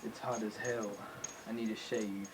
It's hot as hell. I need a shave.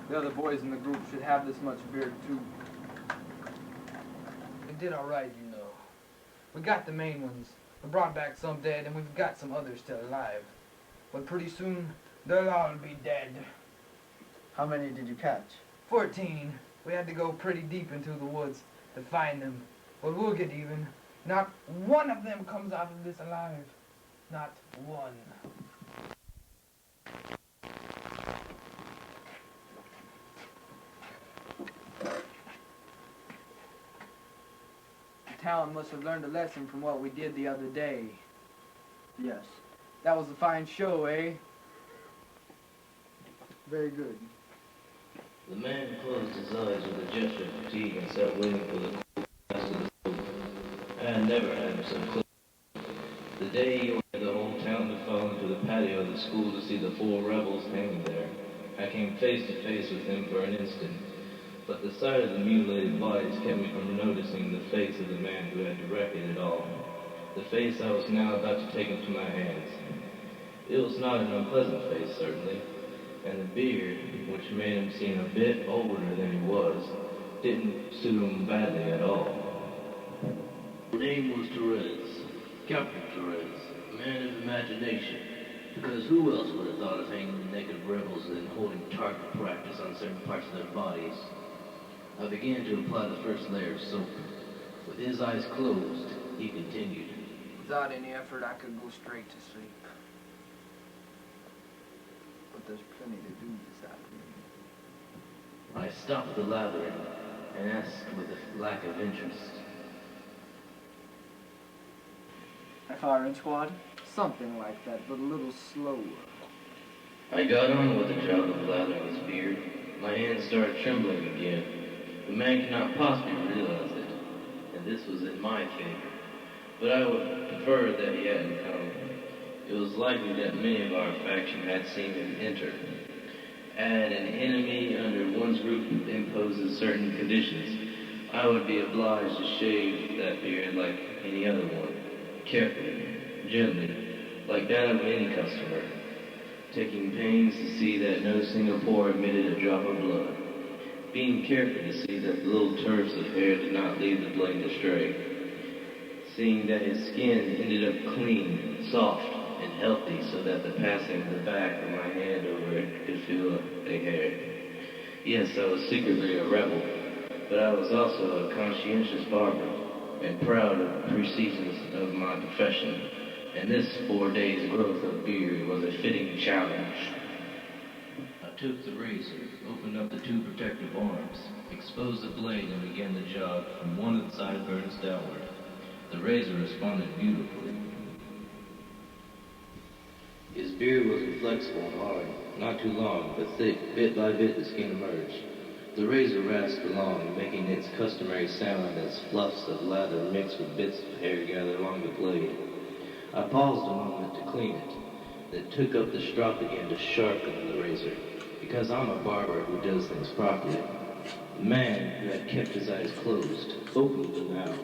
The other boys in the group should have this much beard too. We did all right, you know. We got the main ones. We brought back some dead, and we've got some others still alive. But pretty soon, they'll all be dead. How many did you catch? 14. We had to go pretty deep into the woods to find them. But we'll get even. Not one of them comes out of this alive. Not one. The town must have learned a lesson from what we did the other day. Yes. That was a fine show, eh? Very good. The man closed his eyes with a gesture of fatigue and sat waiting for the cool blast of the smoke. I had never had him so close. The day he ordered the whole town to file into the patio of the school to see the 4 rebels hanging there, I came face to face with him for an instant. But the sight of the mutilated bodies kept me from noticing the face of the man who had directed it all. The face I was now about to take into my hands. It was not an unpleasant face, certainly, and the beard, which made him seem a bit older than he was, didn't suit him badly at all. His name was Therese, Captain Therese, a man of imagination, because who else would have thought of hanging the naked rebels and holding target practice on certain parts of their bodies? I began to apply the first layer of soap. With his eyes closed, he continued. Without any effort, I could go straight to sleep. But there's plenty to do this afternoon. I stopped the lathering and asked with a lack of interest. A firing squad? Something like that, but a little slower. I got on with the job of lathering his beard. My hands started trembling again. The man could not possibly realize it, and this was in my favor. But I would prefer that he hadn't come. It was likely that many of our faction had seen him enter. And an enemy under one's group imposes certain conditions. I would be obliged to shave that beard like any other one, carefully, gently, like that of any customer, taking pains to see that no single pore emitted a drop of blood, being careful to see that the little tufts of hair did not lead the blade astray, seeing that his skin ended up clean, soft, and healthy so that the passing of the back of my hand over it could feel a hair. Yes, I was secretly a rebel, but I was also a conscientious barber and proud of the precisions of my profession, and this 4 days' growth of beard was a fitting challenge. I took the razor, opened up the 2 protective arms, exposed the blade, and began the job from one of the sideburns downward. The razor responded beautifully. His beard was flexible and hard, not too long, but thick. Bit by bit the skin emerged. The razor rasped along, making its customary sound as fluffs of lather mixed with bits of hair gathered along the blade. I paused a moment to clean it, then took up the strop again to sharpen the razor, because I'm a barber who does things properly. The man, who had kept his eyes closed, opened them now,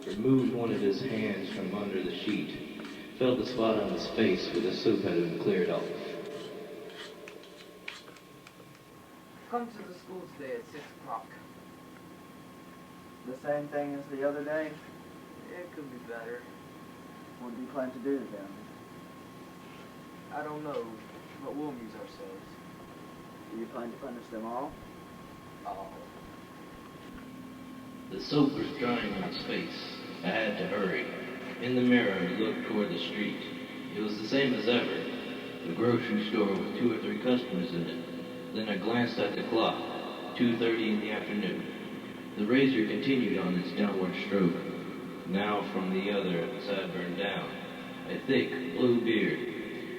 removed one of his hands from under the sheet, felt the spot on his face where the soap had been cleared off. Come to the school today at 6 o'clock. The same thing as the other day? It could be better. What do you plan to do to them? I don't know, but we'll amuse ourselves. Do you plan to punish them all? Oh. The soap was drying on his face. I had to hurry. In the mirror, I looked toward the street. It was the same as ever. The grocery store with 2 or 3 customers in it. Then I glanced at the clock, 2:30 in the afternoon. The razor continued on its downward stroke, now from the other sideburn down. A thick, blue beard.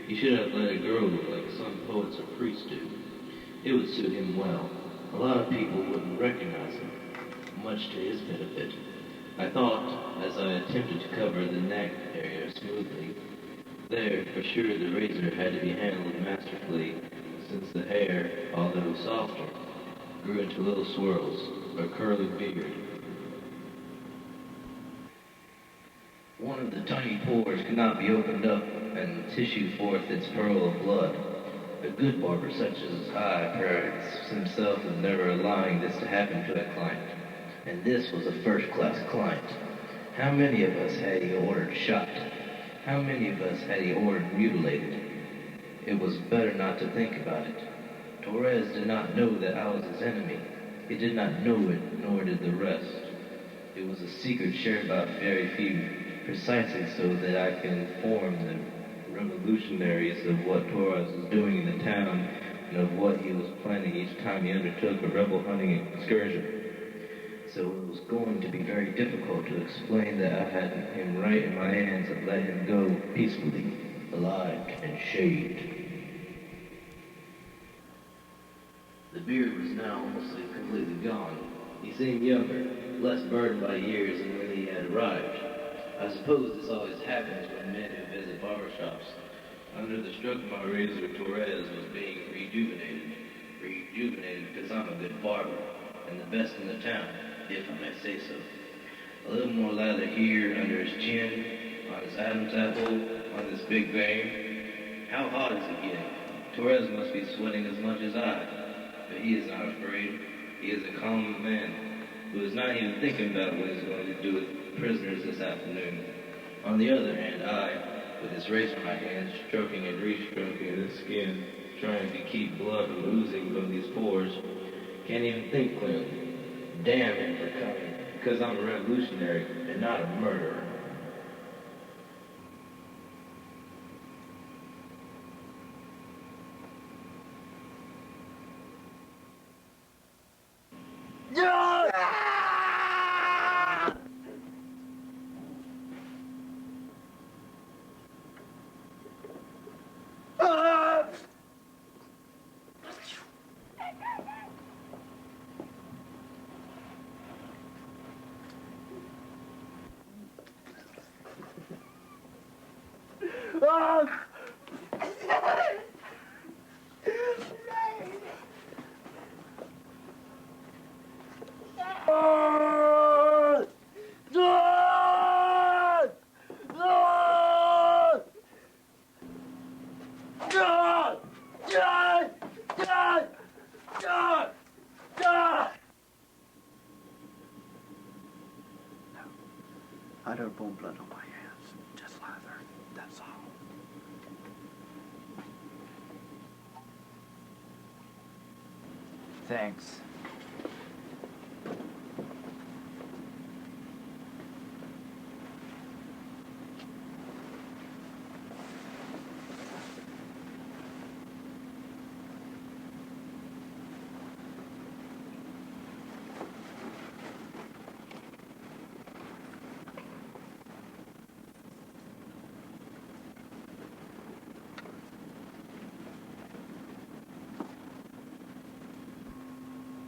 He should have let it grow like some poets or priests do. It would suit him well. A lot of people wouldn't recognize him, much to his benefit. I thought, as I attempted to cover the neck area smoothly, there, for sure, the razor had to be handled masterfully, since the hair, although softer, grew into little swirls, or curly beard, One of the tiny pores could not be opened up and tissue forth its pearl of blood. A good barber such as I prides himself of never allowing this to happen to a client. And this was a first-class client. How many of us had he ordered shot? How many of us had he ordered mutilated? It was better not to think about it. Torres did not know that I was his enemy. He did not know it, nor did the rest. It was a secret shared by very few, precisely so that I can inform the revolutionaries of what Torres was doing in the town and of what he was planning each time he undertook a rebel hunting excursion. So it was going to be very difficult to explain that I had him right in my hands and let him go peacefully, alive and shaved. The beard was now almost completely gone. He seemed younger, less burdened by years than when he had arrived. I suppose this always happens when men who visit barber shops. Under the stroke of my razor, Torres was being rejuvenated. Rejuvenated because I'm a good barber, and the best in the town, if I may say so. A little more lather here under his chin, on his Adam's apple, on this big vein. How hot is it getting? Torres must be sweating as much as I. But he is not afraid. He is a calm man who is not even thinking about what he's going to do with prisoners this afternoon. On the other hand, I, with this razor in my hand, stroking and re-stroking his skin, trying to keep blood from oozing from these pores, can't even think clearly. Damn him for coming, because I'm a revolutionary and not a murderer. I don't want blood on my hands. Just lather. That's all. Thanks.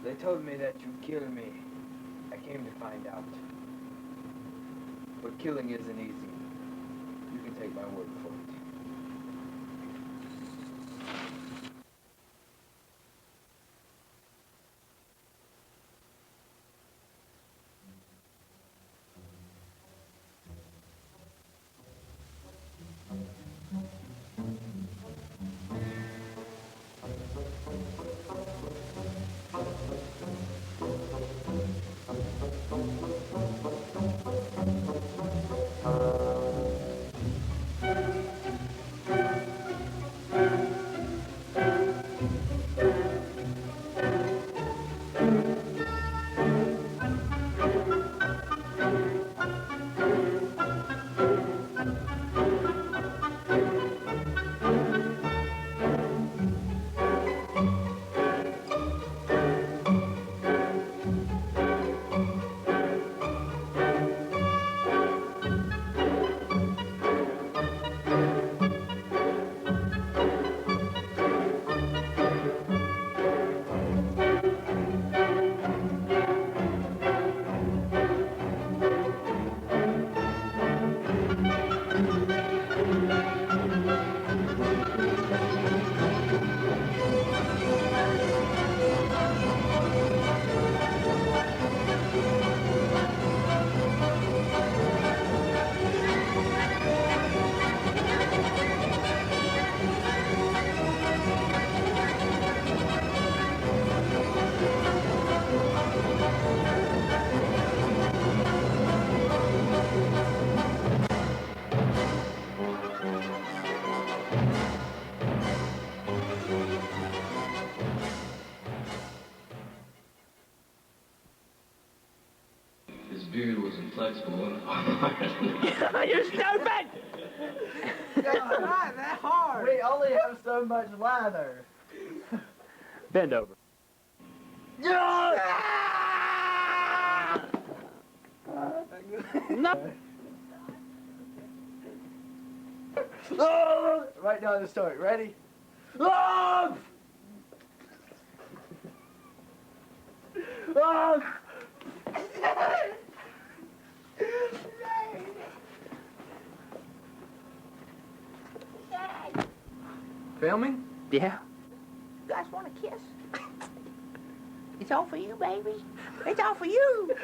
They told me that you killed me. I came to find out. But killing isn't easy. You can take my word for it. His beard was inflexible and hard. You're stupid! That's not that hard. We only have so much lather. Bend over. No! Right down the start. Ready? Ah! Ah! Filming? Yeah. You guys want a kiss? It's all for you, baby. It's all for you.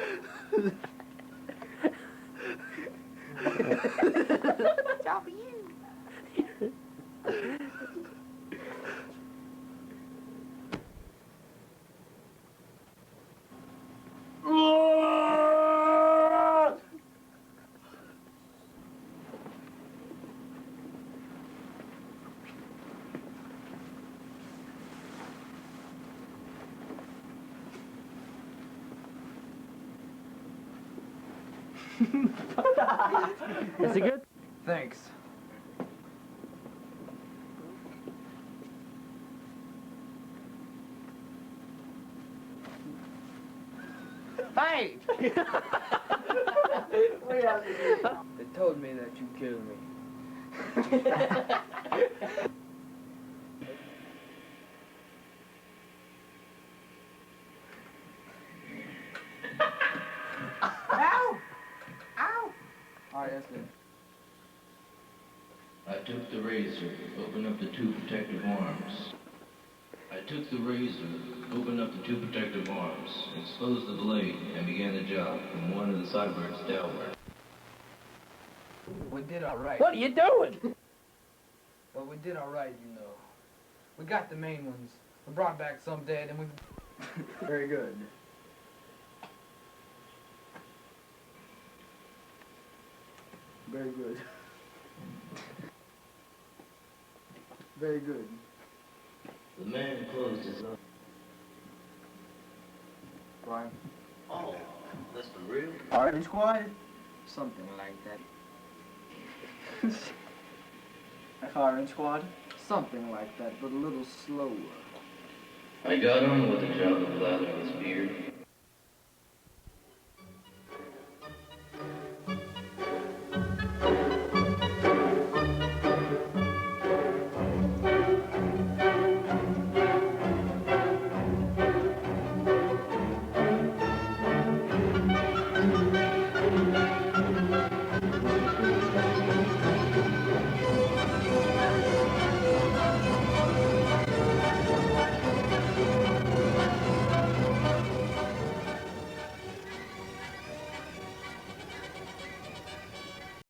It's all for you. Is it good? Thanks. Hey! We have to do it. They told me that you killed me. Ow! Ow! Alright, that's good. I took the razor, opened up the two protective arms. I took the razor, opened up the two protective arms, exposed the blade, and began the job from one of the cybergs downward. We did alright. What are you doing? Well, we did alright, you know. We got the main ones. We brought back some dead, and we... Very good. Very good. Very good. The man closed his eyes. Brian. Oh, that's for real? Firing squad? Something like that. Firing squad? Something like that, but a little slower. I got on with the job of lathering his beard.